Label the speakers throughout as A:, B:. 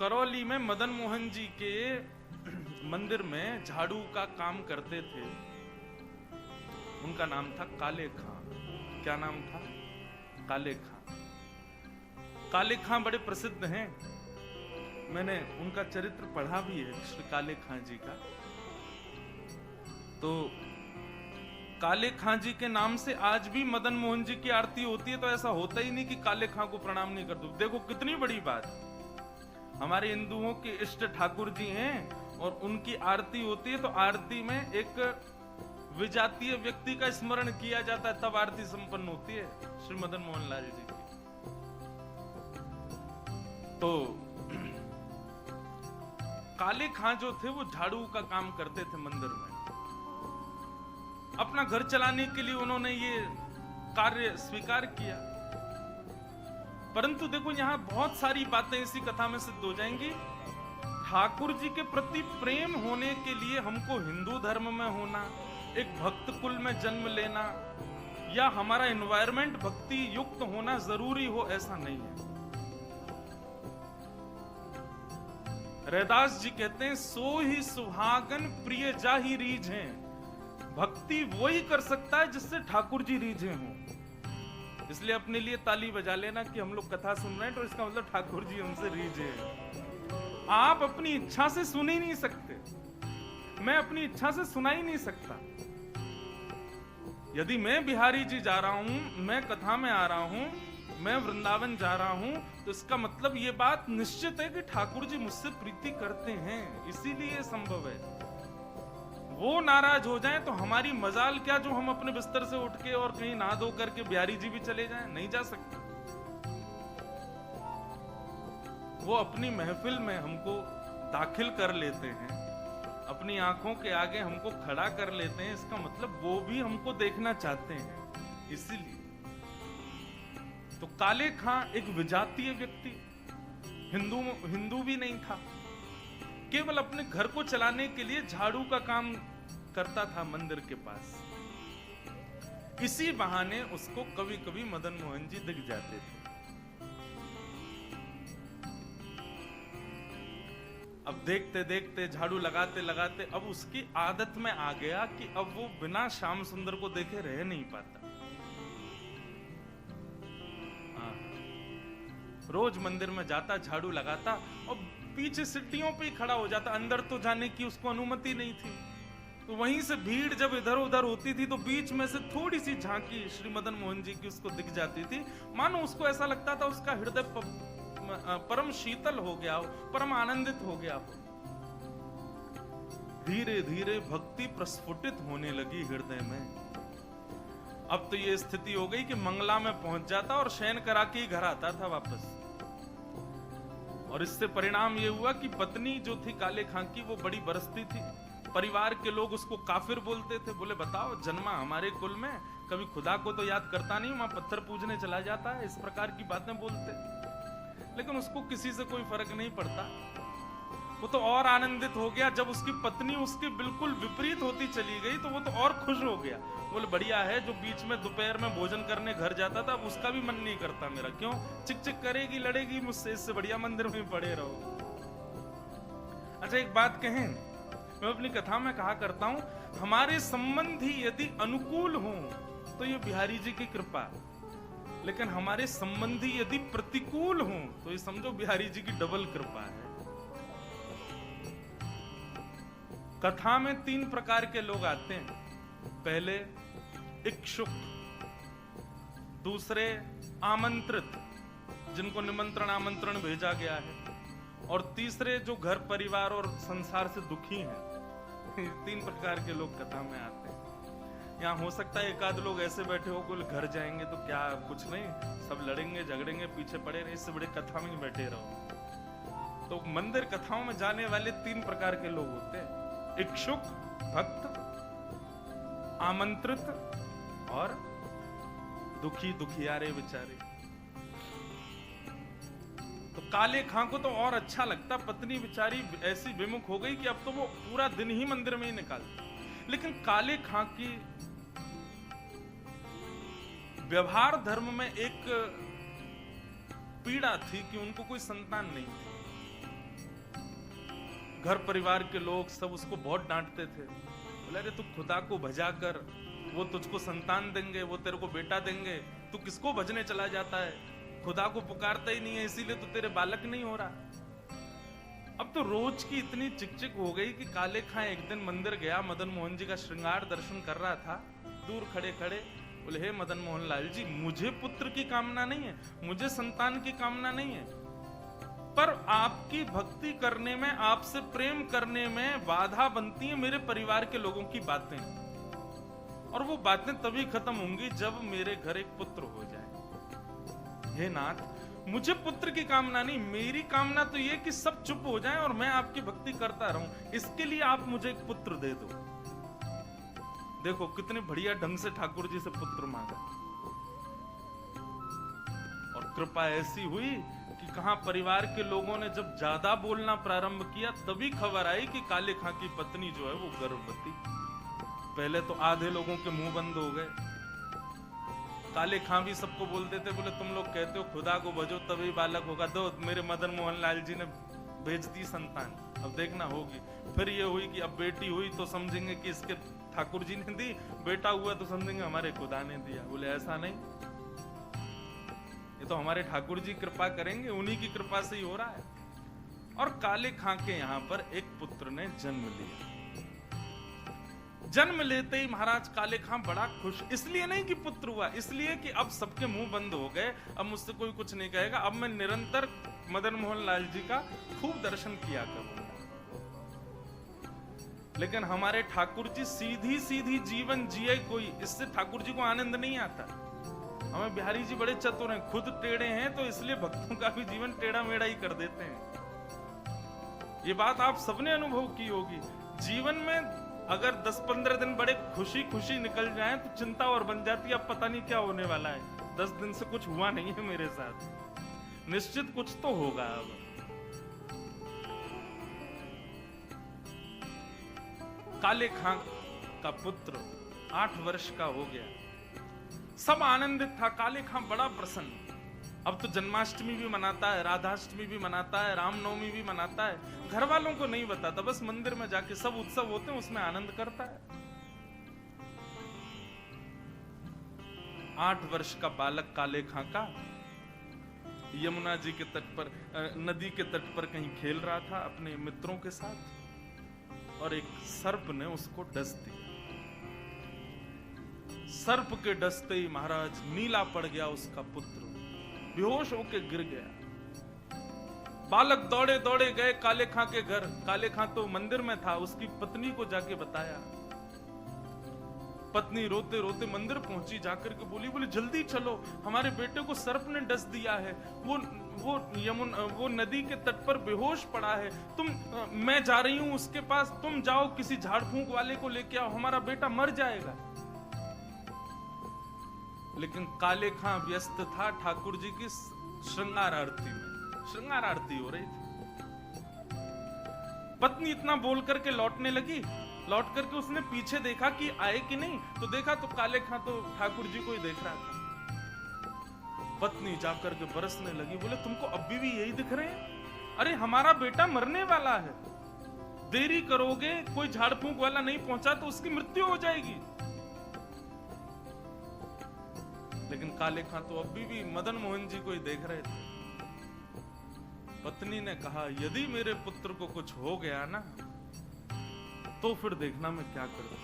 A: करौली में मदन मोहन जी के मंदिर में झाड़ू का काम करते थे। उनका नाम था काले खां। क्या नाम था? काले खां। काले खां बड़े प्रसिद्ध हैं, मैंने उनका चरित्र पढ़ा भी है, श्री काले खां जी का। तो काले खां जी के नाम से आज भी मदन मोहन जी की आरती होती है। तो ऐसा होता ही नहीं कि काले खां को प्रणाम नहीं कर दो। देखो कितनी बड़ी बात। हमारे हिंदुओं के इष्ट ठाकुर जी हैं और उनकी आरती होती है, तो आरती में एक विजातीय व्यक्ति का स्मरण किया जाता है, तब आरती संपन्न होती है श्री मदन मोहन लाल जी की। तो काले खां जो थे वो झाड़ू का काम करते थे मंदिर में। अपना घर चलाने के लिए उन्होंने ये कार्य स्वीकार किया। परंतु देखो यहां बहुत सारी बातें इसी कथा में सिद्ध हो जाएंगी। ठाकुर जी के प्रति प्रेम होने के लिए हमको हिंदू धर्म में होना, एक भक्त कुल में जन्म लेना, या हमारा एनवायरमेंट भक्ति युक्त होना जरूरी हो, ऐसा नहीं है। रैदास जी कहते हैं, सो ही सुहागन प्रिय जाहि रीझें। भक्ति वो ही कर सकता है जिससे ठाकुर जी रीझे हों। इसलिए अपने लिए ताली बजा लेना कि हम लोग कथा सुन रहे हैं, तो इसका मतलब ठाकुर जी हमसे रीझे हैं। आप अपनी इच्छा से सुन ही नहीं सकते, मैं अपनी इच्छा से सुना ही नहीं सकता। यदि मैं बिहारी जी जा रहा हूं, मैं कथा में आ रहा हूं, मैं वृंदावन जा रहा हूं, तो इसका मतलब ये बात निश्चित है कि ठाकुर जी मुझसे प्रीति करते हैं, इसीलिए संभव है। वो नाराज हो जाएं तो हमारी मजाल क्या जो हम अपने बिस्तर से उठ के और कहीं नहा धो करके बिहारी जी भी चले जाएं? नहीं जा सकते। वो अपनी महफिल में हमको दाखिल कर लेते हैं, अपनी आंखों के आगे हमको खड़ा कर लेते हैं, इसका मतलब वो भी हमको देखना चाहते हैं, इसीलिए। तो काले खां एक विजातीय व्यक्ति, हिंदू भी नहीं था, केवल अपने घर को चलाने के लिए झाड़ू का काम करता था मंदिर के पास। इसी बहाने उसको कभी कभी मदन मोहन जी दिख जाते थे। अब देखते देखते, झाड़ू लगाते लगाते अब उसकी आदत में आ गया कि अब वो बिना श्याम सुंदर को देखे रह नहीं पाता। रोज मंदिर में जाता, झाड़ू लगाता और पीछे सीढ़ियों पे ही खड़ा हो जाता। अंदर तो जाने की उसको अनुमति नहीं थी। तो वहीं से भीड़ जब इधर उधर होती थी तो बीच में से थोड़ी सी झांकी श्री मदन मोहन जी की उसको दिख जाती थी। मानो उसको ऐसा लगता था उसका हृदय परम शीतल हो गया हो, परम आनंदित हो गया हो। धीरे धीरे भक्ति प्रस्फुटित होने लगी हृदय में। अब तो ये स्थिति हो गई कि मंगला में पहुंच जाता और शयन करा के ही घर आता था वापस। और इससे परिणाम ये हुआ कि पत्नी जो थी काले खां की, वो बड़ी बरसती थी। परिवार के लोग उसको काफिर बोलते थे। बोले बताओ, जन्मा हमारे कुल में, कभी खुदा को तो याद करता नहीं, वहां पत्थर पूजने चला जाता है, इस प्रकार की बातें बोलते। लेकिन उसको किसी से कोई फर्क नहीं पड़ता। वो तो और आनंदित हो गया जब उसकी पत्नी उसके बिल्कुल विपरीत होती चली गई, तो वो तो और खुश हो गया। बोले बढ़िया है, जो बीच में दोपहर में भोजन करने घर जाता था, अब उसका भी मन नहीं करता मेरा। क्यों? चिक चिक करेगी, लड़ेगी मुझसे, इससे बढ़िया मंदिर में पड़े रहो। अच्छा एक बात कहें, मैं अपनी कथा में कहा करता हूं, हमारे संबंधी यदि अनुकूल हों तो ये बिहारी जी की कृपा, लेकिन हमारे संबंधी यदि प्रतिकूल हों तो ये समझो बिहारी जी की डबल कृपा है। कथा में 3 प्रकार के लोग आते हैं। पहले इच्छुक, दूसरे आमंत्रित, जिनको निमंत्रण आमंत्रण भेजा गया है, और तीसरे जो घर परिवार और संसार से दुखी हैं। 3 प्रकार के लोग कथा में आते हैं। यहाँ हो सकता है एक आध लोग ऐसे बैठे हो, बोले घर जाएंगे तो क्या, कुछ नहीं, सब लड़ेंगे झगड़ेंगे, पीछे पड़े रहे, इससे बड़े कथा में ही बैठे रहो। तो मंदिर कथाओं में जाने वाले 3 प्रकार के लोग होते हैं, इच्छुक, भक्त, आमंत्रित और दुखी दुखियारे बेचारे। तो काले खां को तो और अच्छा लगता, पत्नी बेचारी ऐसी विमुख हो गई कि अब तो वो पूरा दिन ही मंदिर में ही निकालती। लेकिन काले खां की व्यवहार धर्म में एक पीड़ा थी कि उनको कोई संतान नहीं थी। घर परिवार के लोग सब उसको बहुत डांटते थे। बोले अरे तू खुदा को भजा कर, वो तुझको संतान देंगे, वो तेरे को बेटा देंगे, तू किसको भजने चला जाता है? खुदा को पुकारता ही नहीं है, इसीलिए तो तेरे बालक नहीं हो रहा। अब तो रोज की इतनी चिकचिक हो गई कि काले खां एक दिन मंदिर गया, मदन मोहन जी का श्रृंगार दर्शन कर रहा था, दूर खड़े खड़े बोले हे मदन मोहन लाल जी, मुझे पुत्र की कामना नहीं है, मुझे संतान की कामना नहीं है, पर आपकी भक्ति करने में, आपसे प्रेम करने में बाधा बनती है मेरे परिवार के लोगों की बातें, और वो बातें तभी खत्म होंगी जब मेरे घर एक पुत्र हो जाए। हे नाथ, मुझे पुत्र की कामना नहीं, मेरी कामना तो ये कि सब चुप हो जाएं और मैं आपकी भक्ति करता रहूं, इसके लिए आप मुझे एक पुत्र दे दो। देखो कितने बढ़िया ढंग से ठाकुर जी से पुत्र मांगा, और कृपा ऐसी हुई कि कहां परिवार के लोगों ने जब ज्यादा बोलना प्रारंभ किया तभी खबर आई कि काले खां की पत्नी जो है वो गर्भवती। पहले तो आधे लोगों के मुंह बंद हो गए। काले खां भी सबको बोलते थे, बोले तुम लोग कहते हो खुदा को भजो तभी बालक होगा, दो मेरे मदन मोहन लाल जी ने भेज दी संतान, अब देखना होगी। फिर ये हुई कि अब बेटी हुई तो समझेंगे कि इसके ठाकुर जी ने दी, बेटा हुआ तो समझेंगे हमारे खुदा ने दिया। बोले ऐसा नहीं, ये तो हमारे ठाकुर जी कृपा करेंगे, उन्हीं की कृपा से ही हो रहा है। और काले खां के यहां पर एक पुत्र ने जन्म लिया। जन्म लेते ही महाराज काले खां बड़ा खुश, इसलिए नहीं कि पुत्र हुआ, इसलिए कि अब सबके मुंह बंद हो गए, अब मुझसे कोई कुछ नहीं कहेगा, अब मैं निरंतर मदन मोहन लाल जी का खूब दर्शन किया करूंगा। लेकिन हमारे ठाकुर जी सीधी सीधी जीवन जिए कोई, इससे ठाकुर जी को आनंद नहीं आता। हमें बिहारी जी बड़े चतुर हैं, खुद टेढ़े हैं तो इसलिए भक्तों का भी जीवन टेढ़ा मेढ़ा ही कर देते हैं। ये बात आप सबने अनुभव की होगी। जीवन में अगर 10-15 दिन बड़े खुशी खुशी निकल जाएं तो चिंता और बन जाती है, अब पता नहीं क्या होने वाला है, 10 दिन से कुछ हुआ नहीं है मेरे साथ, निश्चित कुछ तो होगा। अब काले खां का पुत्र 8 वर्ष का हो गया, सब आनंदित था, काले खां बड़ा प्रसन्न। अब तो जन्माष्टमी भी मनाता है, राधाष्टमी भी मनाता है, रामनवमी भी मनाता है, घर वालों को नहीं बताता, बस मंदिर में जाके सब उत्सव होते हैं उसमें आनंद करता है। 8 वर्ष का बालक काले खां का यमुना जी के तट पर, नदी के तट पर कहीं खेल रहा था अपने मित्रों के साथ, और एक सर्प ने उसको डस दिया। सर्प के डसते ही महाराज नीला पड़ गया उसका पुत्र, बेहोश होके गिर गया। बालक दौड़े दौड़े गए काले खां के घर, काले खां तो मंदिर में था, उसकी पत्नी को जाके बताया। पत्नी रोते रोते मंदिर पहुंची, जाकर के बोली जल्दी चलो, हमारे बेटे को सर्प ने डस दिया है, वो नदी के तट पर बेहोश पड़ा है, मैं जा रही हूं उसके पास, तुम जाओ किसी झाड़ फूंक वाले को लेके आओ, हमारा बेटा मर जाएगा। लेकिन काले खां व्यस्त था ठाकुर जी की श्रृंगार आरती में, श्रृंगार आरती हो रही थी। पत्नी इतना बोल करके लौटने लगी, लौट करके उसने पीछे देखा कि आए कि नहीं, तो देखा तो काले खां तो ठाकुर जी को ही देख रहा था। पत्नी जाकर के बरसने लगी, बोले तुमको अभी भी यही दिख रहे हैं? अरे हमारा बेटा मरने वाला है, देरी करोगे, कोई झाड़ फूंक वाला नहीं पहुंचा तो उसकी मृत्यु हो जाएगी। लेकिन काले खां तो अभी भी मदन मोहन जी को ही देख रहे थे। पत्नी ने कहा यदि मेरे पुत्र को कुछ हो गया ना तो फिर देखना मैं क्या करूं,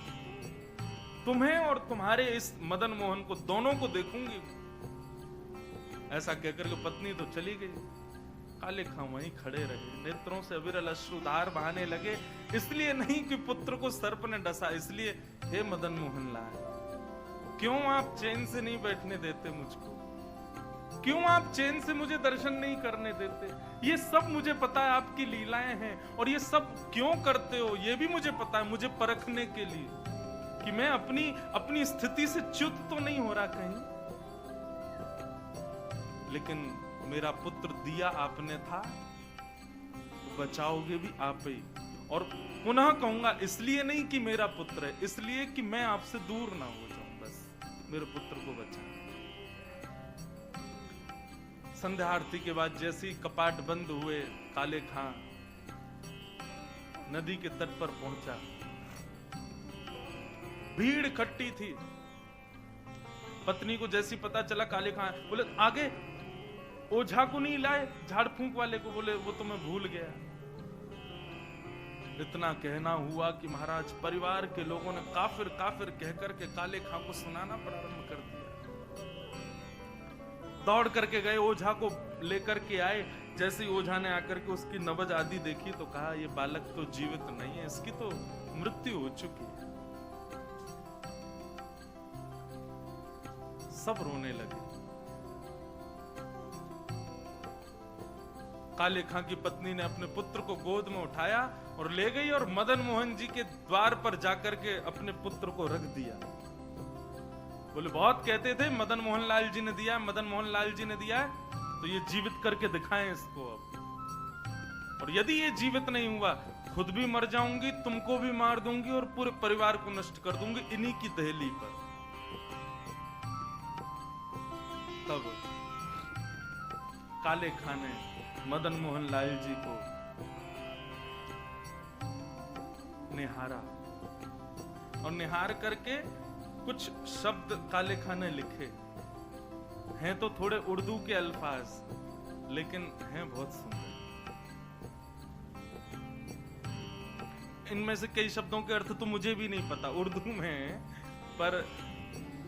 A: तुम्हें और तुम्हारे इस मदन मोहन को दोनों को देखूंगी। ऐसा कहकर के पत्नी तो चली गई, काले खां वहीं खड़े रहे, नेत्रों से अविरल अश्रुधार बहाने लगे। इसलिए नहीं कि पुत्र को सर्प ने डसा, इसलिए हे मदन मोहन लाल, क्यों आप चैन से नहीं बैठने देते मुझको, क्यों आप चैन से मुझे दर्शन नहीं करने देते? ये सब मुझे पता है आपकी लीलाएं हैं, और ये सब क्यों करते हो ये भी मुझे पता है, मुझे परखने के लिए कि मैं अपनी स्थिति से च्युत तो नहीं हो रहा कहीं। लेकिन मेरा पुत्र दिया आपने था, बचाओगे भी आप ही। और पुनः कहूंगा, इसलिए नहीं कि मेरा पुत्र है, इसलिए कि मैं आपसे दूर ना हो जाऊं, बस मेरे पुत्र को बचा। संध्या आरती के बाद जैसे ही कपाट बंद हुए, काले खां नदी के तट पर पहुंचा। भीड़ इकट्ठी थी। पत्नी को जैसी पता चला काले खां, बोले आगे ओझा को नहीं लाए, झाड़ फूंक वाले को, बोले वो तो मैं भूल गया। इतना कहना हुआ कि महाराज परिवार के लोगों ने काफिर काफिर कहकर के काले खां को सुनाना प्रारंभ कर दिया। दौड़ करके गए, ओझा को लेकर के आए। जैसे ही ओझा ने आकर के उसकी नब्ज आदि देखी तो कहा ये बालक तो जीवित नहीं है, इसकी तो मृत्यु हो चुकी है। सब रोने लगे। काले खां की पत्नी ने अपने पुत्र को गोद में उठाया और ले गई और मदन मोहन जी के द्वार पर जाकर के अपने पुत्र को रख दिया। बोले बहुत कहते थे मदन मोहन लाल जी ने दिया, मदन मोहन लाल जी ने दिया है, तो ये जीवित करके दिखाएं इसको अब। और यदि ये जीवित नहीं हुआ, खुद भी मर जाऊंगी, तुमको भी मार दूंगी और पूरे परिवार को नष्ट कर दूंगी इन्हीं की दहली पर। तब काले खां ने मदन मोहन लाल जी को निहारा और निहार करके कुछ शब्द काले खां ने लिखे। हैं तो थोड़े उर्दू के अल्फाज, लेकिन हैं बहुत सुंदर। इनमें से कई शब्दों के अर्थ तो मुझे भी नहीं पता उर्दू में, पर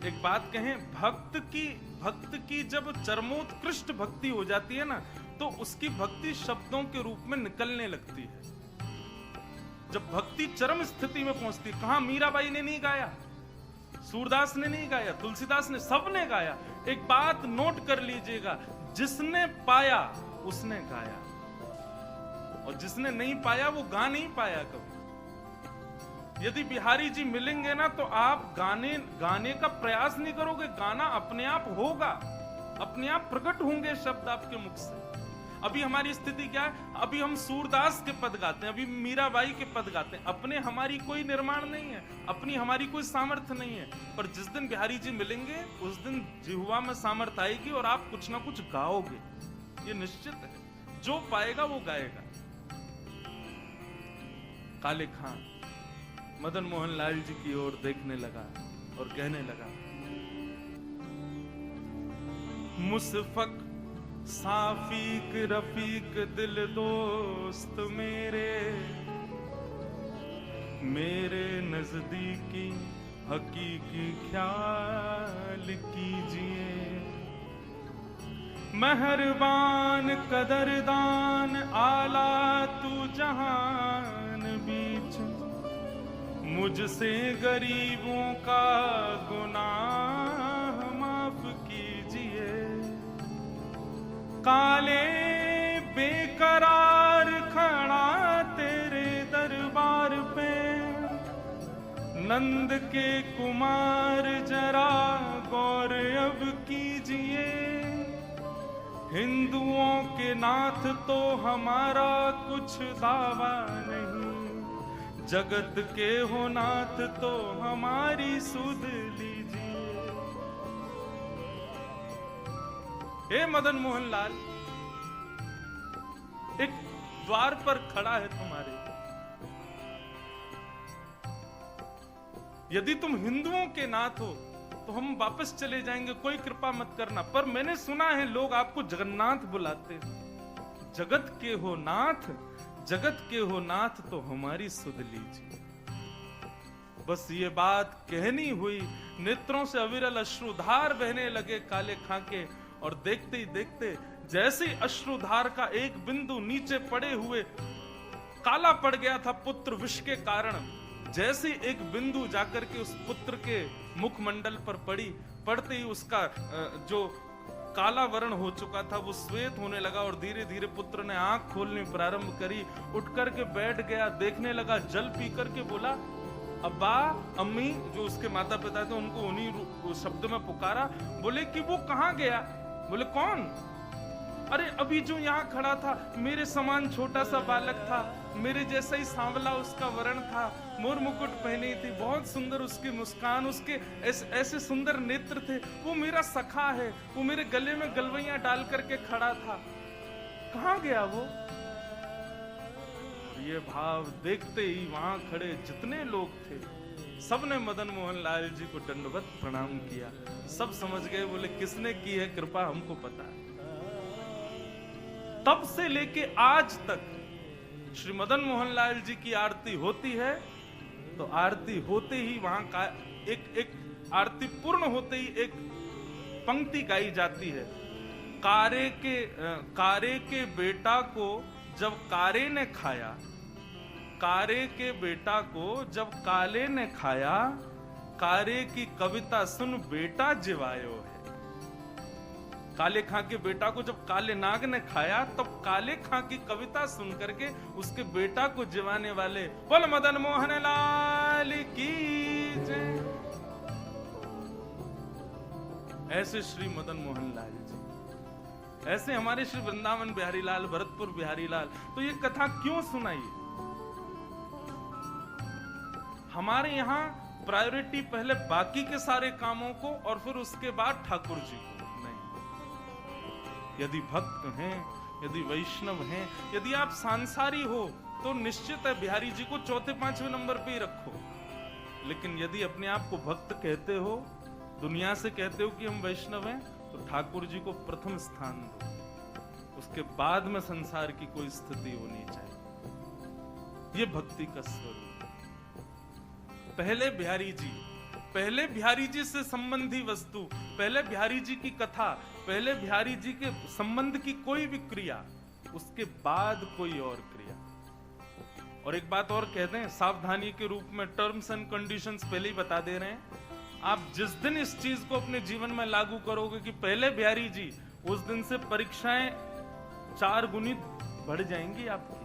A: एक बात कहें, भक्त की जब चरमोत्कृष्ट भक्ति हो जाती है ना, तो उसकी भक्ति शब्दों के रूप में निकलने लगती है। जब भक्ति चरम स्थिति में पहुंचती, कहां मीराबाई ने नहीं गाया, सूरदास ने नहीं गाया, तुलसीदास ने, सबने गाया। एक बात नोट कर लीजिएगा, जिसने पाया उसने गाया, और जिसने नहीं पाया वो गा नहीं पाया कभी। यदि बिहारी जी मिलेंगे ना, तो आप गाने का प्रयास नहीं करोगे, गाना अपने आप होगा, अपने आप प्रकट होंगे शब्द आपके मुख से। अभी हमारी स्थिति क्या है, अभी हम सूरदास के पद गाते हैं, अभी मीराबाई के पद गाते हैं, अपने हमारी कोई निर्माण नहीं है, अपनी हमारी कोई सामर्थ्य नहीं है। पर जिस दिन बिहारी जी मिलेंगे, उस दिन जिह्वा में सामर्थ्य आएगी और आप कुछ ना कुछ गाओगे, ये निश्चित है। जो पाएगा वो गाएगा। काले खां मदन मोहन लाल जी की ओर देखने लगा और कहने लगा, मुसफक साफीक रफीक दिल दोस्त मेरे नजदीकी हकीकी ख्याल कीजिए। मेहरबान कदरदान आला तू जहान बीच, मुझसे गरीबों का गुनाह माफ कीजिए। काले बेकरार खड़ा तेरे दरबार पे, नंद के कुमार जरा गौर अब कीजिए। हिंदुओं के नाथ तो हमारा कुछ दावा नहीं, जगत के हो नाथ तो हमारी सुध लीजिए। हे मदन मोहन लाल, एक द्वार पर खड़ा है तुम्हारे, यदि तुम हिंदुओं के नाथ हो तो हम वापस चले जाएंगे, कोई कृपा मत करना। पर मैंने सुना है लोग आपको जगन्नाथ बुलाते हैं। जगत के हो नाथ, जगत के हो नाथ तो हमारी सुध लीजिए। बस ये बात कहनी हुई, नेत्रों से अविरल अश्रुधार बहने लगे काले खां के, और देखते ही देखते जैसे अश्रुधार का एक बिंदु नीचे पड़े हुए काला पड़ गया था पुत्र विष के कारण, जैसे एक बिंदु जाकर के उस पुत्र के मुखमंडल पर पड़ी, पड़ते ही उसका जो काला वर्ण हो चुका था वो श्वेत होने लगा, और धीरे धीरे पुत्र ने आंख खोलनी प्रारंभ करी, उठ करके बैठ गया, देखने लगा, जल पी करके बोला अब्बा अम्मी, जो उसके माता पिता थे उनको उन्हीं शब्द में पुकारा। बोले कि वो कहाँ गया? बोले कौन? अरे अभी जो यहाँ खड़ा था, मेरे समान छोटा सा बालक था, मेरे जैसा ही सांवला उसका वर्ण था, मोर मुकुट पहनी थी, बहुत सुंदर उसकी मुस्कान, उसके ऐसे सुंदर नेत्र थे, वो मेरा सखा है, वो मेरे गले में गलवैयां डाल करके खड़ा था, कहाँ गया वो? ये भाव देखते ही वहां खड़े जितने लोग थे सबने मदन मोहन लाल जी को दंडवत प्रणाम किया। सब समझ गए, बोले किसने की है कृपा हमको पता है। तब से लेके आज तक श्री मदन मोहन लाल जी की आरती होती है तो आरती होते ही वहां का एक आरती पूर्ण होते ही एक पंक्ति गाई जाती है। कारे के बेटा को जब कारे ने खाया, कारे के बेटा को जब काले ने खाया, कारे की कविता सुन बेटा जिवायो है। काले खां के बेटा को जब काले नाग ने खाया तब काले खां की कविता सुन करके उसके बेटा को जिवाने वाले बोल मदन मोहन लाल की जय। ऐसे श्री मदन मोहन लाल जी, ऐसे हमारे श्री वृंदावन बिहारी लाल, भरतपुर बिहारी लाल। तो ये कथा क्यों सुनाई? हमारे यहाँ प्रायोरिटी पहले बाकी के सारे कामों को और फिर उसके बाद ठाकुर जी को नहीं। यदि भक्त हैं, यदि वैष्णव हैं, यदि आप सांसारी हो तो निश्चित है बिहारी जी को चौथे पांचवें नंबर पे ही रखो। लेकिन यदि अपने आप को भक्त कहते हो, दुनिया से कहते हो कि हम वैष्णव हैं, तो ठाकुर जी को प्रथम स्थान दो। उसके बाद में संसार की कोई स्थिति होनी चाहिए। ये भक्ति का स्वरूप। पहले बिहारी जी से संबंधी वस्तु, पहले बिहारी जी की कथा, पहले बिहारी जी के संबंध की कोई भी क्रिया, उसके बाद कोई और क्रिया। और एक बात और कह दें, सावधानी के रूप में टर्म्स एंड कंडीशंस पहले ही बता दे रहे हैं। आप जिस दिन इस चीज को अपने जीवन में लागू करोगे कि पहले बिहारी जी, उस दिन से परीक्षाएं 4 गुनी बढ़ जाएंगी आपकी।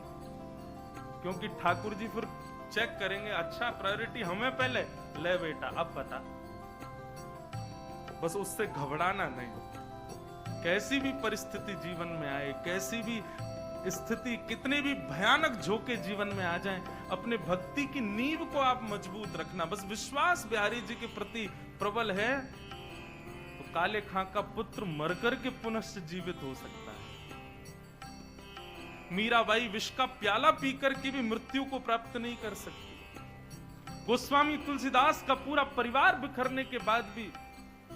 A: क्योंकि ठाकुर जी फिर चेक करेंगे, अच्छा प्रायोरिटी हमें पहले, ले बेटा अब बता। बस उससे घबराना नहीं। कैसी भी परिस्थिति जीवन में आए, कैसी भी स्थिति, कितने भी भयानक झोंके जीवन में आ जाएं, अपने भक्ति की नींव को आप मजबूत रखना। बस विश्वास बिहारी जी के प्रति प्रबल है तो काले खां का पुत्र मरकर के पुनः जीवित हो सकता है। मीराबाई विष का प्याला पीकर के भी मृत्यु को प्राप्त नहीं कर सकती। गोस्वामी तुलसीदास का पूरा परिवार बिखरने के बाद भी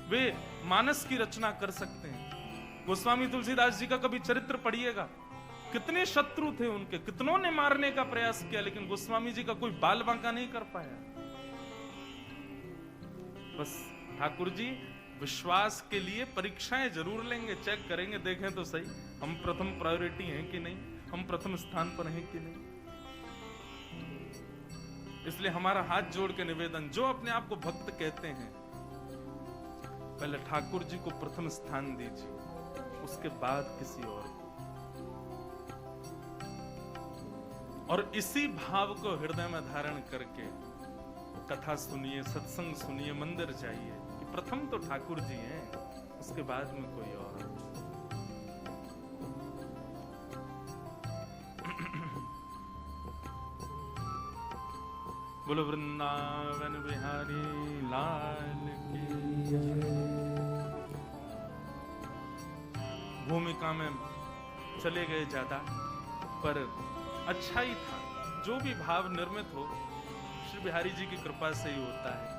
A: वे मानस की रचना कर सकते हैं। गोस्वामी तुलसीदास जी का कभी चरित्र पढ़िएगा, कितने शत्रु थे उनके, कितनों ने मारने का प्रयास किया, लेकिन गोस्वामी जी का कोई बाल बांका नहीं कर पाया। बस ठाकुर जी विश्वास के लिए परीक्षाएं जरूर लेंगे, चेक करेंगे, देखें तो सही हम प्रथम प्रायोरिटी हैं कि नहीं, हम प्रथम स्थान पर हैं कि नहीं। इसलिए हमारा हाथ जोड़ के निवेदन, जो अपने आप को भक्त कहते हैं, पहले ठाकुर जी को प्रथम स्थान दीजिए, उसके बाद किसी और। और इसी भाव को हृदय में धारण करके कथा सुनिए, सत्संग सुनिए, मंदिर जाइए। प्रथम तो ठाकुर जी हैं, उसके बाद में कोई और। बोलो वृंदावन बिहारी लाल की। भूमिका में चले गए ज्यादा, पर अच्छा ही था। जो भी भाव निर्मित हो श्री बिहारी जी की कृपा से ही होता है।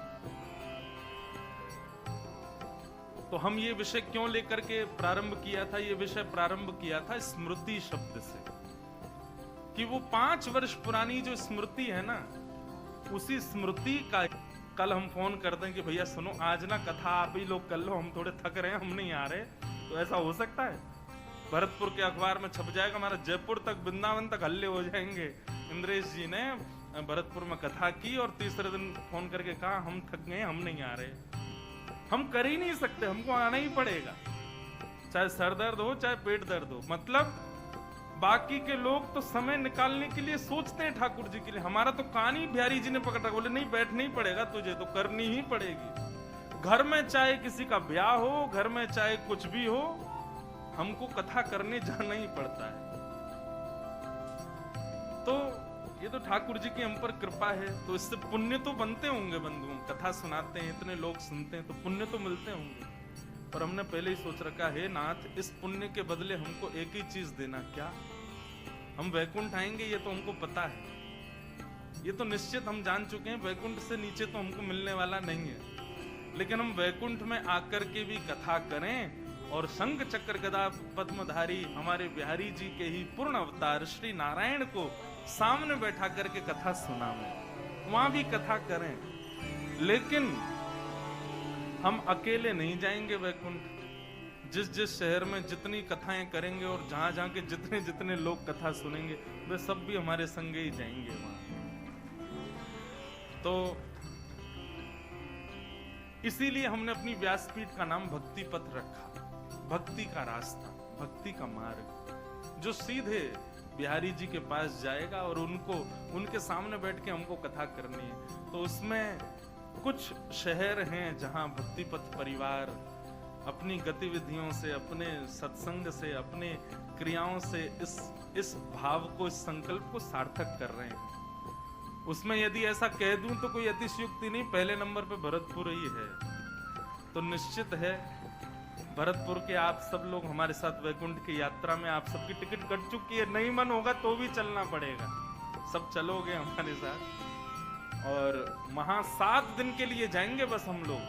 A: तो हम ये विषय क्यों लेकर के प्रारंभ किया था? ये विषय प्रारंभ किया था स्मृति शब्द से, कि वो 5 वर्ष पुरानी जो स्मृति है ना, उसी स्मृति का कल हम फोन कर दें कि भैया सुनो आज ना कथा आप ही लोग कर लो, हम थोड़े थक रहे हैं, हम नहीं आ रहे। तो ऐसा हो सकता है? भरतपुर के अखबार में छप जाएगा, हमारा जयपुर तक, वृंदावन तक हल्ले हो जाएंगे। इंद्रेश जी ने भरतपुर में कथा की और तीसरे दिन फोन करके कहा हम थक गए, हम नहीं आ रहे। हम कर ही नहीं सकते, हमको आना ही पड़ेगा, चाहे सर दर्द हो चाहे पेट दर्द हो। मतलब बाकी के लोग तो समय निकालने के लिए सोचते हैं ठाकुर जी के लिए, हमारा तो कान ही बिहारी जी ने पकड़ा, बोले नहीं बैठना ही पड़ेगा तुझे, तो करनी ही पड़ेगी। घर में चाहे किसी का ब्याह हो, घर में चाहे कुछ भी हो, हमको कथा करने जाना ही पड़ता है। तो ये तो ठाकुर जी की हम पर कृपा है, तो इससे पुण्य तो बनते होंगे बंधुओं। कथा सुनाते हैं, इतने लोग सुनते हैं, तो पुण्य तो मिलते होंगे। पर हमने पहले ही सोच रखा है नाथ, इस पुण्य के बदले हमको एक ही चीज देना, क्या? हम वैकुंठ आएंगे ये तो हमको पता है, ये तो निश्चित हम जान चुके हैं, वैकुंठ से नीचे तो हमको मिलने वाला नहीं है। लेकिन हम वैकुंठ में आकर के भी कथा करें और शंख चक्र गदा पद्मधारी हमारे बिहारी जी के ही पूर्ण अवतार श्री नारायण को सामने बैठा करके कथा सुनावें, वहां भी कथा करें। लेकिन हम अकेले नहीं जाएंगे वैकुंठ। जिस जिस शहर में जितनी कथाएं करेंगे और जहां जहां के जितने जितने लोग कथा सुनेंगे वे सब भी हमारे संग ही जाएंगे वहां। तो इसीलिए हमने अपनी व्यासपीठ का नाम भक्ति पथ रखा। भक्ति का रास्ता, भक्ति का मार्ग जो सीधे बिहारी जी के पास जाएगा और उनके सामने बैठ के हमको कथा करनी है। तो उसमें कुछ शहर हैं जहां भक्ति पथ परिवार अपनी गतिविधियों से, अपने सत्संग से, अपने क्रियाओं से इस भाव को, इस संकल्प को सार्थक कर रहे हैं। उसमें यदि ऐसा कह दूं तो कोई अतिशयोक्ति नहीं, पहले नंबर पे भरतपुर ही है। तो निश्चित है भरतपुर के आप सब लोग हमारे साथ वैकुंठ की यात्रा में, आप सबकी टिकट कट चुकी है, नहीं मन होगा तो भी चलना पड़ेगा, सब चलोगे हमारे साथ। और वहां 7 दिन के लिए जाएंगे बस हम लोग।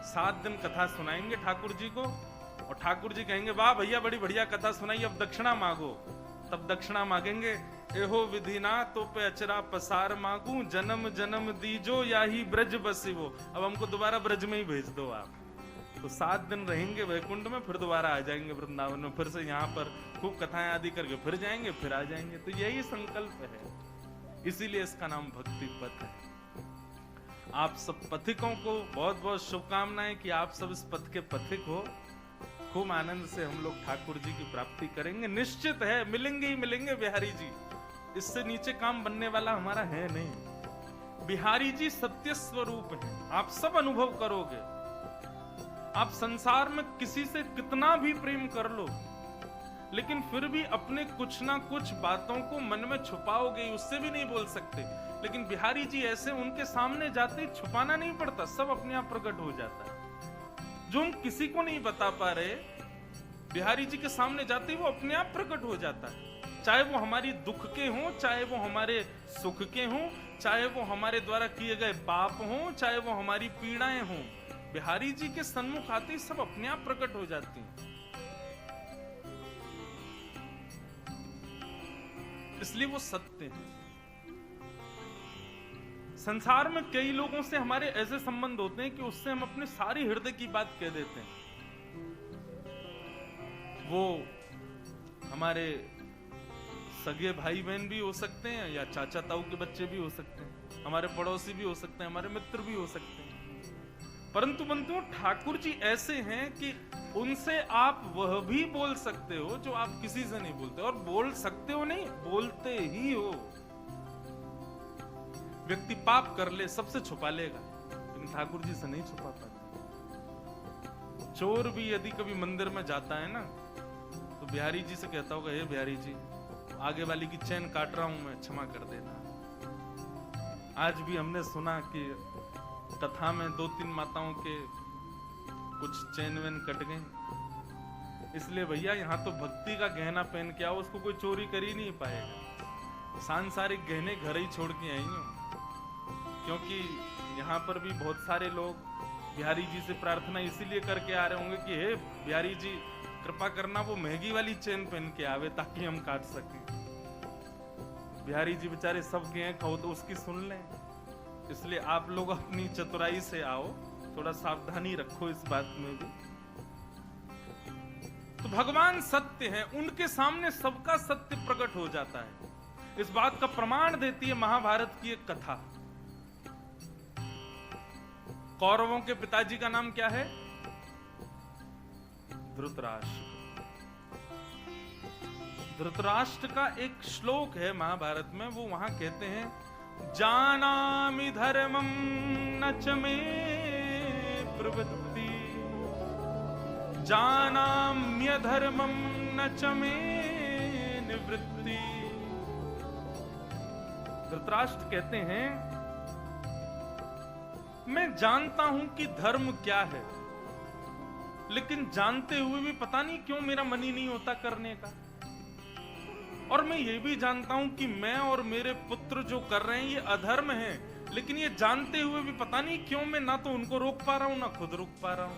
A: 7 दिन कथा सुनाएंगे ठाकुर जी को और ठाकुर जी कहेंगे वाह भैया बड़ी बढ़िया कथा सुनाई, अब दक्षिणा मांगो। तब दक्षिणा मांगेंगे, एहो विधिना तो पे अचरा पसार मांगू, जन्म जन्म दीजो या ही ब्रज बसिवो। अब हमको दोबारा ब्रज में ही भेज दो आप। तो 7 दिन रहेंगे वैकुंठ में, फिर दोबारा आ जाएंगे वृंदावन में, फिर से यहाँ पर खूब कथाएं आदि करके फिर जाएंगे, फिर आ जाएंगे। तो यही संकल्प है, इसीलिए इसका नाम भक्ति पथ है। आप सब पथिकों को बहुत बहुत शुभकामनाएं कि आप सब इस पथ के पथिक हो। खूब आनंद से हम लोग ठाकुर जी की प्राप्ति करेंगे। निश्चित है मिलेंगे ही मिलेंगे बिहारी जी, इससे नीचे काम बनने वाला हमारा है नहीं। बिहारी जी सत्य स्वरूप है, आप सब अनुभव करोगे। आप संसार में किसी से कितना भी प्रेम कर लो, लेकिन फिर भी अपने कुछ ना कुछ बातों को मन में छुपाओगे, उससे भी नहीं बोल सकते। लेकिन बिहारी जी ऐसे, उनके सामने जाते ही छुपाना नहीं पड़ता, सब अपने आप प्रकट हो जाता है। जो हम किसी को नहीं बता पा रहे, बिहारी जी के सामने जाते ही वो अपने आप प्रकट हो जाता है। चाहे वो हमारी दुख के हों, चाहे वो हमारे सुख के हों, चाहे वो हमारे द्वारा किए गए पाप हों, चाहे वो हमारी पीड़ाएं हों, बिहारी जी के सन्मुख आते ही सब अपने आप प्रकट हो जाती हैं। इसलिए वो सत्य है। संसार में कई लोगों से हमारे ऐसे संबंध होते हैं कि उससे हम अपने सारी हृदय की बात कह देते हैं। वो हमारे सगे भाई बहन भी हो सकते हैं, या चाचा ताऊ के बच्चे भी हो सकते हैं, हमारे पड़ोसी भी हो सकते हैं, हमारे मित्र भी हो सकते हैं। परंतु बंधुओं, ठाकुर जी ऐसे हैं कि उनसे आप वह भी बोल सकते हो जो आप किसी से नहीं बोलते। और बोल सकते हो नहीं, बोलते ही हो। व्यक्ति पाप कर ले, सबसे छुपा लेगा, लेकिन ठाकुर जी से नहीं छुपा पाता। चोर भी यदि कभी मंदिर में जाता है ना, तो बिहारी जी से कहता होगा, हे बिहारी जी, आगे वाली की चैन काट रहा हूं मैं, क्षमा कर देना। आज भी हमने सुना कि कथा में 2-3 माताओं के कुछ चैन वैन कट गए। इसलिए भैया यहाँ तो भक्ति का गहना पहन के आओ, उसको कोई चोरी कर ही नहीं पाएगा। सांसारिक गहने घर ही छोड़ के आई हूँ, क्योंकि यहाँ पर भी बहुत सारे लोग बिहारी जी से प्रार्थना इसीलिए करके आ रहे होंगे कि हे बिहारी जी कृपा करना वो महंगी वाली चेन पहन के आवे ताकि हम काट सकें। बिहारी जी बेचारे सब के हैं, कहो तो उसकी सुन लें। इसलिए आप लोग अपनी चतुराई से आओ, थोड़ा सावधानी रखो इस बात में भी। तो भगवान सत्य है, उनके सामने सबका सत्य प्रकट हो जाता है। इस बात का प्रमाण देती है महाभारत की एक कथा। कौरवों के पिताजी का नाम क्या है? धृतराष्ट्र। धृतराष्ट्र का एक श्लोक है महाभारत में, वो वहां कहते हैं, जानामि धर्मं न च मे प्रवृत्ति, जानाम्य धर्मं न च मे निवृत्ति। धृतराष्ट्र कहते हैं, मैं जानता हूं कि धर्म क्या है, लेकिन जानते हुए भी पता नहीं क्यों मेरा मन ही नहीं होता करने का। और मैं ये भी जानता हूं कि मैं और मेरे पुत्र जो कर रहे हैं ये अधर्म है, लेकिन ये जानते हुए भी पता नहीं क्यों मैं ना तो उनको रोक पा रहा हूं ना खुद रोक पा रहा हूं।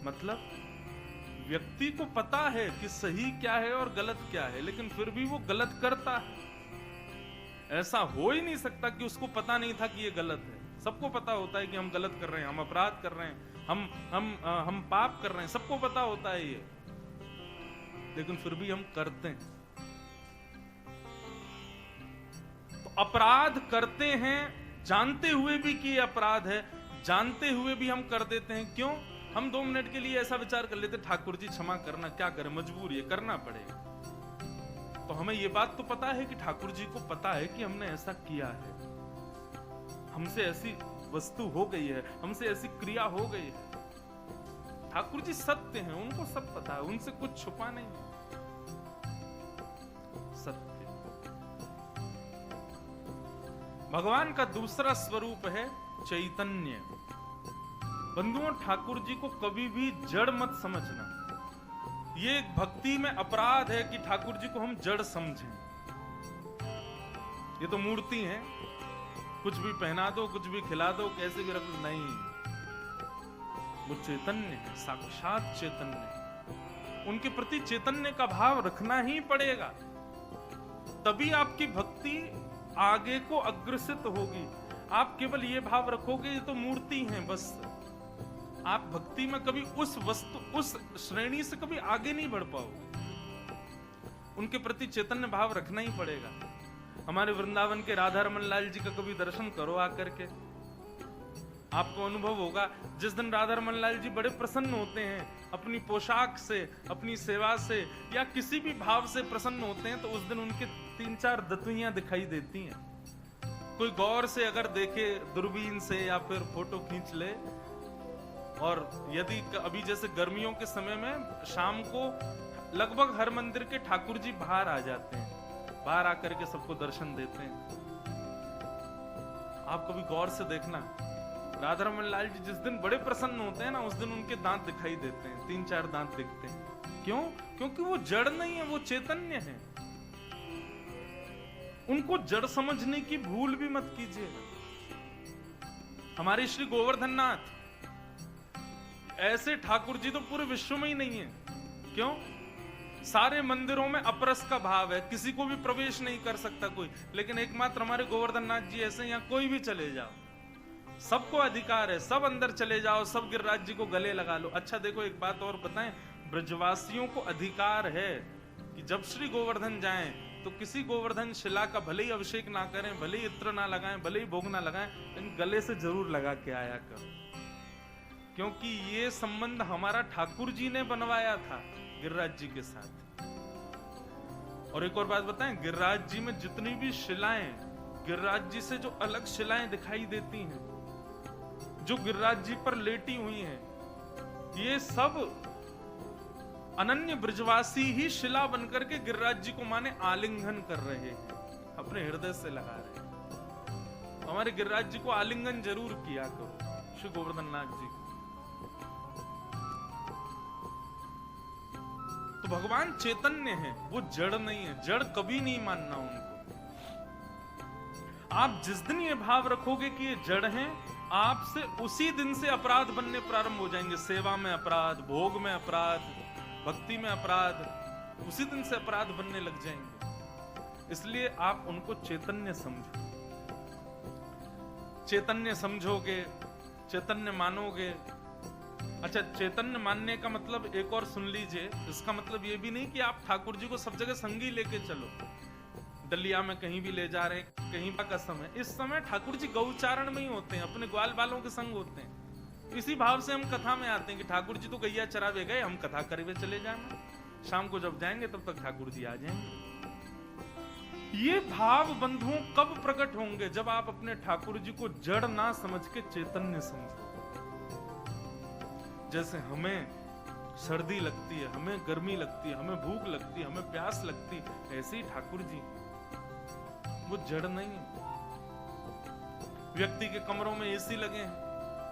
A: मतलब व्यक्ति को पता है कि सही क्या है और गलत क्या है, लेकिन फिर भी वो गलत करता है। ऐसा हो ही नहीं सकता कि उसको पता नहीं था कि ये गलत है। सबको पता होता है कि हम गलत कर रहे हैं, हम अपराध कर रहे हैं, हम पाप कर रहे हैं, सबको पता होता है ये, लेकिन फिर भी हम करते हैं। तो अपराध करते हैं जानते हुए भी कि ये अपराध है, जानते हुए भी हम कर देते हैं। क्यों? हम 2 मिनट के लिए ऐसा विचार कर लेते, ठाकुर जी क्षमा करना, क्या करें, मजबूरी है, करना पड़ेगा। तो हमें ये बात तो पता है कि ठाकुर जी को पता है कि हमने ऐसा किया है, हमसे ऐसी वस्तु हो गई है, हमसे ऐसी क्रिया हो गई है। ठाकुर जी सत्य हैं, उनको सब पता है, उनसे कुछ छुपा नहीं है। सत्य। भगवान का दूसरा स्वरूप है चैतन्य। बंधुओं, ठाकुर जी को कभी भी जड़ मत समझना। ये एक भक्ति में अपराध है कि ठाकुर जी को हम जड़ समझें। ये तो मूर्ति है, कुछ भी पहना दो, कुछ भी खिला दो, कैसे भी रख दो, नहीं, वो चैतन्य है, साक्षात चैतन्य। उनके प्रति चैतन्य का भाव रखना ही पड़ेगा, तभी आपकी भक्ति आगे को अग्रसित होगी। आप केवल ये भाव रखोगे ये तो मूर्ति है बस, आप भक्ति में कभी उस वस्तु, उस श्रेणी से कभी आगे नहीं बढ़ पाओगे। उनके प्रति चैतन्य भाव रखना ही पड़ेगा। हमारे वृंदावन के राधा रमन लाल जी का कभी दर्शन करो आकर के, आपको अनुभव होगा। जिस दिन राधा रमन लाल जी बड़े प्रसन्न होते हैं, अपनी पोशाक से, अपनी सेवा से या किसी भी भाव से प्रसन्न होते हैं, तो उस दिन उनके 3-4 दतुइयां दिखाई देती हैं। कोई गौर से अगर देखे दूरबीन से या फिर फोटो खींच ले, और यदि अभी जैसे गर्मियों के समय में शाम को लगभग हर मंदिर के ठाकुर जी बाहर आ जाते हैं, बाहर आकर के सबको दर्शन देते हैं। आप कभी गौर से देखना, राधा रमन लाल जी जिस दिन बड़े प्रसन्न होते हैं ना, उस दिन उनके दांत दिखाई देते हैं, 3-4 दांत दिखते हैं। क्यों? क्योंकि वो जड़ नहीं है, वो चैतन्य है। उनको जड़ समझने की भूल भी मत कीजिएगा। हमारे श्री गोवर्धन नाथ, ऐसे ठाकुर जी तो पूरे विश्व में ही नहीं है। क्यों? सारे मंदिरों में अपरस का भाव है, किसी को भी प्रवेश नहीं कर सकता कोई, लेकिन एकमात्र हमारे गोवर्धन नाथ जी ऐसे, यहाँ कोई भी चले जाओ, सबको अधिकार है, सब अंदर चले जाओ, सब गिरिराज जी को गले लगा लो। अच्छा देखो, एक बात और बताएं, ब्रजवासियों को अधिकार है कि जब श्री गोवर्धन जाएं तो किसी गोवर्धन शिला का भले ही अभिषेक ना करें, भले ही इत्र ना लगाएं, भले ही भोग ना लगाएं, लेकिन गले से जरूर लगा के आया करो, क्योंकि ये संबंध हमारा ठाकुर जी ने बनवाया था गिरिराज जी के साथ। और एक और बात बताएं, गिरिराज जी में जितनी भी शिलाएं, गिरिराज जी से जो अलग शिलाएं दिखाई देती हैं, जो गिरिराज जी पर लेटी हुई हैं, ये सब अनन्य ब्रजवासी ही शिला बनकर के गिरिराज जी को माने आलिंगन कर रहे हैं, अपने हृदय से लगा रहे हैं। हमारे गिरिराज जी को आलिंगन जरूर किया करो, श्री गोवर्धन नाथ जी। तो भगवान चैतन्य है, वो जड़ नहीं है, जड़ कभी नहीं मानना उनको। आप जिस दिन ये भाव रखोगे कि ये जड़ हैं, आपसे उसी दिन से अपराध बनने प्रारंभ हो जाएंगे। सेवा में अपराध, भोग में अपराध, भक्ति में अपराध, उसी दिन से अपराध बनने लग जाएंगे। इसलिए आप उनको चैतन्य समझो। चैतन्य समझोगे, चैतन्य मानोगे। अच्छा, चैतन्य मानने का मतलब एक और सुन लीजिए, इसका मतलब ये भी नहीं कि आप ठाकुर जी को सब जगह संगी लेके चलो, दलिया में कहीं भी ले जा रहे हैं, कहीं का समय। इस समय ठाकुर जी गौचारण में ही होते हैं, अपने ग्वाल बालों के संग होते हैं। इसी भाव से हम कथा में आते हैं कि ठाकुर जी तो गैया चरावे गए, हम कथा करवे चले जाएंगे, शाम को जब जाएंगे तब तक ठाकुर जी आ जाएंगे। ये भाव बंधुओं कब प्रकट होंगे? जब आप अपने ठाकुर जी को जड़ ना समझ के चैतन्य समझो। जैसे हमें सर्दी लगती है, हमें गर्मी लगती है, हमें भूख लगती है, हमें प्यास लगती है, ऐसे ही ठाकुर जी, वो जड़ नहीं है। व्यक्ति के कमरों में एसी लगे हैं,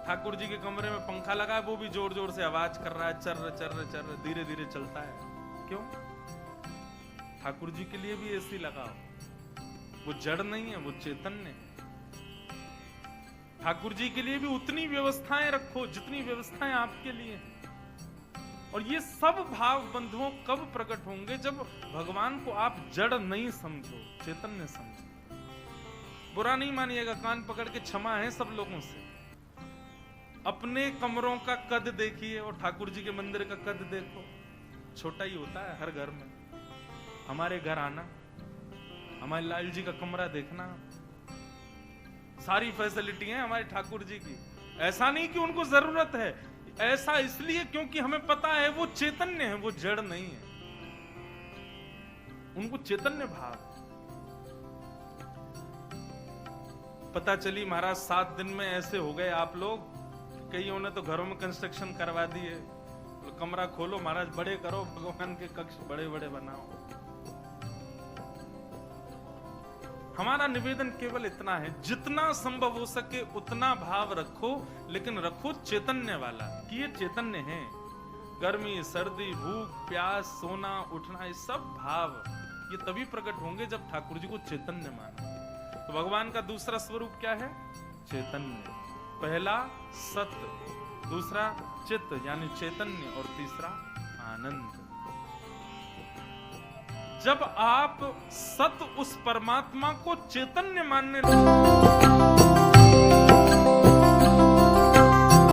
A: ठाकुर जी के कमरे में पंखा लगा है, वो भी जोर जोर से आवाज कर रहा है, चर्र चर्र चर्र, धीरे धीरे चलता है। क्यों? ठाकुर जी के लिए भी एसी लगाओ, वो जड़ नहीं है, वो चैतन्य है। ठाकुर जी के लिए भी उतनी व्यवस्थाएं रखो जितनी व्यवस्थाएं आपके लिए हैं। और ये सब भाव बंधुओं कब प्रकट होंगे? जब भगवान को आप जड़ नहीं समझो, चैतन्य समझो। बुरा नहीं मानिएगा, कान पकड़ के क्षमा है सब लोगों से। अपने कमरों का कद देखिए और ठाकुर जी के मंदिर का कद देखो, छोटा ही होता है हर घर में। हमारे घर आना, हमारे लाल जी का कमरा देखना, सारी फैसिलिटी है हमारे ठाकुर जी की। ऐसा नहीं कि उनको जरूरत है, ऐसा इसलिए क्योंकि हमें पता है वो चैतन्य है, वो जड़ नहीं है। उनको चैतन्य भाव। पता चली महाराज 7 दिन में ऐसे हो गए आप लोग, कईयों ने तो घरों में कंस्ट्रक्शन करवा दिए। तो कमरा खोलो महाराज, बड़े करो, भगवान के कक्ष बड़े बड़े बनाओ। हमारा निवेदन केवल इतना है, जितना संभव हो सके उतना भाव रखो, लेकिन रखो चैतन्य वाला, कि ये चैतन्य है। गर्मी, सर्दी, भूख, प्यास, सोना, उठना, ये सब भाव ये तभी प्रकट होंगे जब ठाकुर जी को चैतन्य मानो। तो भगवान का दूसरा स्वरूप क्या है? चैतन्य। पहला सत्य, दूसरा चित्त यानी चैतन्य, और तीसरा आनंद। जब आप सत उस परमात्मा को चैतन्य मानने लगते